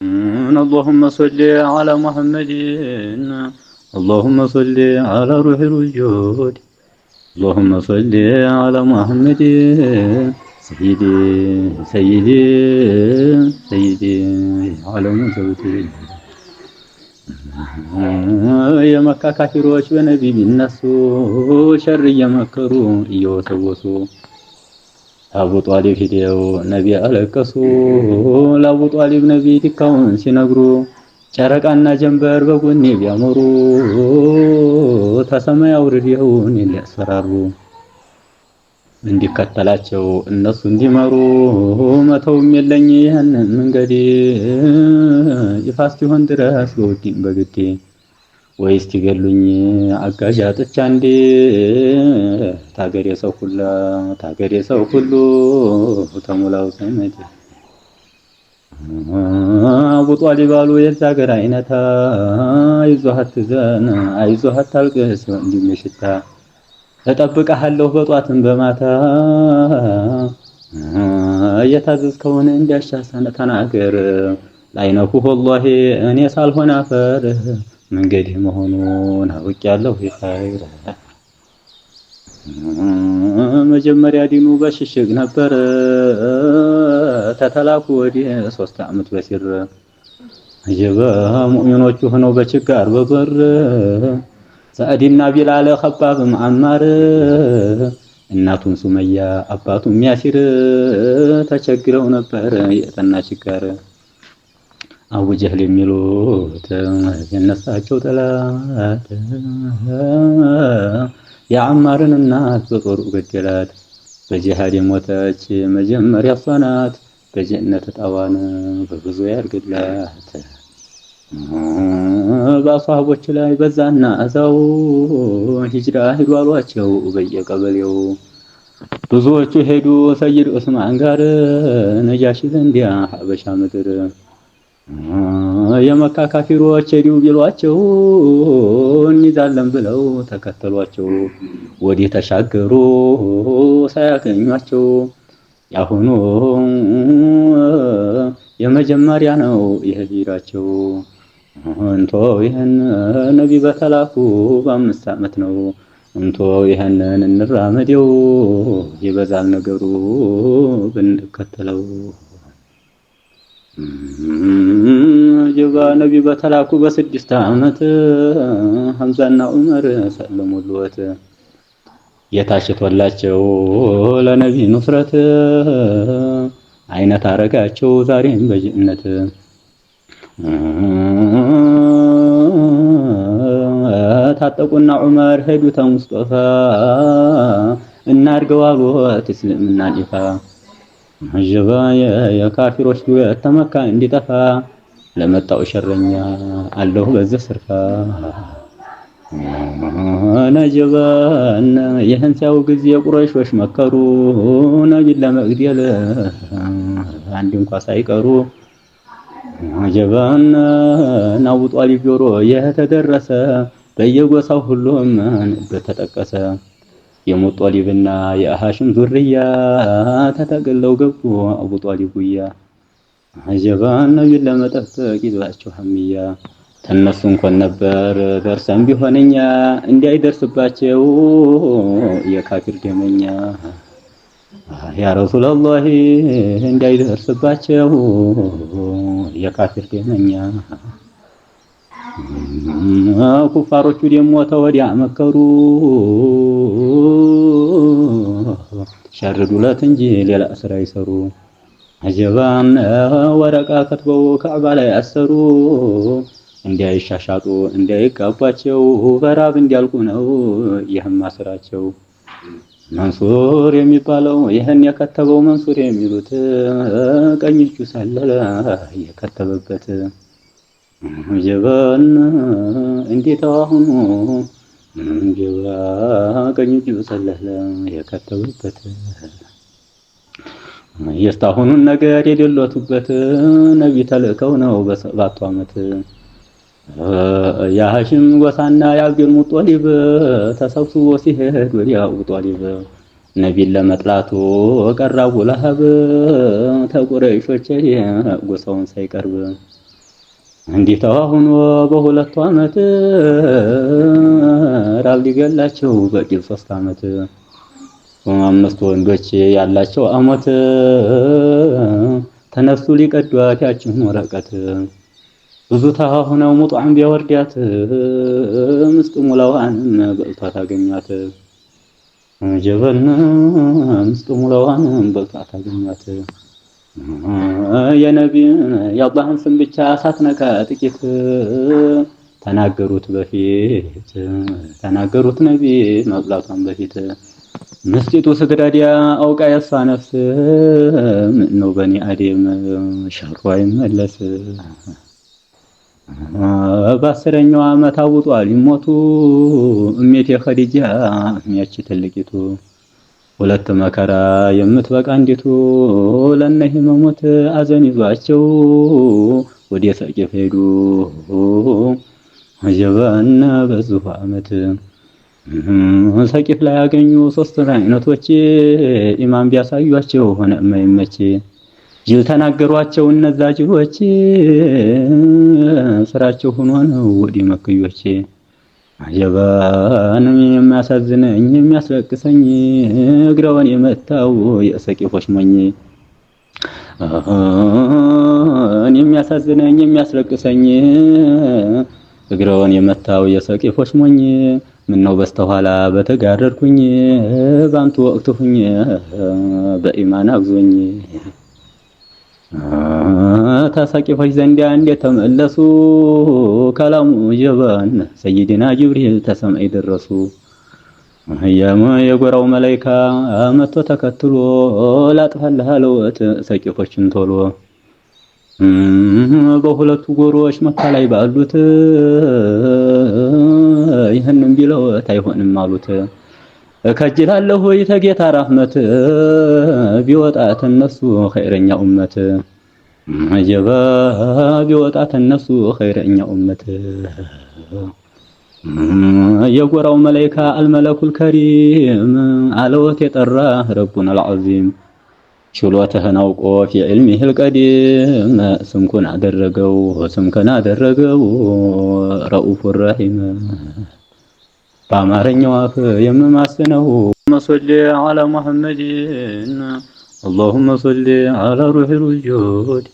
اللهم صل على محمد. اللهم صل على روح الوجود. اللهم صل على محمد. سيدي سيدي سيدي على مزوتي. የመካ ካፊሮች በነቢ ቢነሱ ሸር እየመከሩ እየወሰወሱ አቡ ጧሊብ ሂደው ነቢ አለቀሱ። ለአቡ ጧሊብ ነቢ ዲካውን ሲነግሩ ጨረቃና ጀንበር በጎኔ ቢያመሩ ተሰማይ አውርደውን ሊያስፈራሩ እንዲከተላቸው እነሱ እንዲመሩ መተውም የለኝ ይህንን መንገዴ ይፋ እስኪሆን ድረስ በውዴም በግዴ ወይስ ትገሉኝ አጋዥ አጥቻ እንዴ ታገሬ ሰው ሁሉ ተሙላው ሰመድ አቡ ጧሊብ አሉ የዛ ሀገር አይነታ አይዞህ አትዘን አይዞህ አታልቅስ ወንድሜ ሽታ እጠብቅሃለሁ በጧትም በማታ እየታዘዝከውን እንዲያሻሰነ ተናገር ላይነኩህ ወላሂ እኔ ሳልሆን አፈር መንገድህ መሆኑን አውቄያለሁ ይኸይር። መጀመሪያ ዲኑ በሽሽግ ነበር ተተላኩ ወዲህ 3 ዓመት በሲር አጀበ ሙእሚኖቹ ሆነው በችጋር በበር ሰዕድና ቢላል ኸባብም አማር እናቱን ሱመያ አባቱን ያሲር ተቸግረው ነበር የጠና ችጋር አቡ ጀህል የሚሉት የነሳቸው ጠላት የአማርን እናት በጦሩ ገደላት። በጂሃድ የሞተች መጀመሪያ እሷ ናት በጀነት ጣዋን በብዙ ያርግላት። በአሷቦች ላይ በዛና እዛው ሂጅራ ሂዱ አሏቸው በየቀበሌው ብዙዎቹ ሄዱ ሰይድ ዑስማን ጋር ነጃሺ ዘንዲያ ሀበሻ ምድር የመካ ካፊሮች ሄዱ ቢሏቸው እንይዛለን ብለው ተከተሏቸው ወዲህ ተሻገሩ ሳያገኟቸው ያሁኑ የመጀመሪያ ነው የሂጅራቸው እንቶ ይሄን ነቢ በተላኩ በ5 ዓመት ነው እንቶ ይሄንን እንራመደው ይበዛል ነገሩ ብንከተለው ጀባ ነቢ በተላኩ በ6 ዓመት ሐምዛና ዑመር ሰለሙልወት የታሽቶላቸው ለነቢ ኑስረት አይነት አረጋቸው ዛሬም በጀነት ታጠቁና ዑመር ሄዱ ተሙስጠፋ እናርገው አሉት እስልምና ይፋ አጀባ የካፊሮች ዱለት ተመካ እንዲጠፋ ለመጣው ሸረኛ አለሁ በዚህ ስርፋ ነጀባን ይህን ሲያው ጊዜ ቁረይሾች መከሩ ነቢን ለመግደል አንድ እንኳን ሳይቀሩ አጀባን አቡ ጧሊብ ጆሮ የተደረሰ በየጎሳው ሁሉም በተጠቀሰ የሙጦሊብና የሃሽም ዙርያ ተተገለው ገቡ አቡ ጧሊብ ጉያ አጀባን ነቢን ለመጠበቅ ይዟቸው ሐሚያ ተነሱ እንኳን ነበር ደርሰን ቢሆንኛ እንዳይደርስባቸው የካፊር ደመኛ ያ ረሱላህ እንዳይደርስባቸው የካፊር ደመኛ ኩፋሮቹ ደሞ ተወዲያ መከሩ ሸርዱለት እንጂ ሌላ ስራ ይሰሩ አጀባን ወረቃ ከትበው ከዕባ ላይ አሰሩ እንዳይሻሻጡ እንዳይጋባቸው በራብ እንዲያልቁ ነው ይህማ ስራቸው። መንሱር የሚባለው ይህን የከተበው መንሱር የሚሉት ቀኝ እጁ ሰለለ የከተበበት ጀባን እንዴት አሁኑ ጀባ ቀኝ እጁ ሰለለ የከተበበት የስታሁኑን ነገር የደሎቱበት ነቢ ተልከው ነው በ7 ዓመት የሃሽም ጎሳና የአብዱል ሙጦሊብ ተሰብስቦ ሲሄድ ወዲያ አቡ ጧሊብ ነቢን ለመጥላቱ ቀረቡ ለሀብ ተቁረይሾች ጎሳውን ሳይቀርብ እንዲህ ተዋሁኖ በሁለቱ ዓመት ራብ ሊገላቸው በቂል 3 ዓመት 5 ወንዶች ያላቸው አሞት ተነሱ ሊቀዷት ያችን ወረቀት ብዙ ተዋሁነው ሙጧን ቢያወርዳት ምስጥ ሙላዋንም በልቷት አገኟት ጀበና ምስጥ ሙላዋንም በልቷት አገኟት የነቢይን የአላህን ስም ብቻ ሳትነካ ጥቂት ተናገሩት ነቢይ መብላቷን በፊት ምስጢቱ ስግዳዲያ አውቃ የሷ ነፍስ ምነው በኒ አደም ሸሩ አይመለስ በ10ኛው ዓመት አውጧል ይሞቱ እሜቴ ኸዲጃ ያቺ ትልቂቱ ሁለት መከራ የምትበቃ እንዲቱ ለነህ መሞት አዘን ይዟቸው ወደ ሰቂፍ ሄዱ አጀባና በዙህ ዓመት ሰቂፍ ላይ ያገኙ 3 አይነቶች ኢማም ቢያሳዩአቸው ሆነ የማይመች ጅል ተናገሯቸው እነዛ ጅሎች ስራቸው ሆኖ ነው ወዲ መክዮች አጀባን የሚያሳዝነኝ የሚያስለቅሰኝ እግረውን የመታው የሰቂፎች ሞኝ የሚያሳዝነኝ የሚያስለቅሰኝ እግረውን የመታው የሰቂፎች ሞኝ ምነው በስተኋላ በተጋረድኩኝ ባንቱ ወቅት ሁኝ በኢማን አግዞኝ ተሰቂፎች ዘንድ እንዴት ተመለሱ ከላሙ ጀባን ሰይድና ጅብሪል ተሰማይ ደረሱ የጎራው መላእክት መጥቶ ተከትሎ ላጥፋለህ አለወት ሰቂፎችን ቶሎ በሁለቱ ጎሮች መካ ላይ ባሉት ይህንን ቢለውት አይሆንም አሉት እከጅላለሁ ወይ ተጌታ ረህመት ቢወጣት እነሱ ኸይረኛ ኡመት አጀባ ቢወጣት እነሱ ኸይረኛ ኡመት የጎራው መላእክት አልመለኩል ከሪም አለወት የጠራ ረቡና አልዓዚም ችሎታህን አውቆ في علمه القديم ስምኩን አደረገው ረኡፍ ረሂም በአማርኛው አፍ የምማስነው መሰለ على محمد اللهم صل على روح الوجود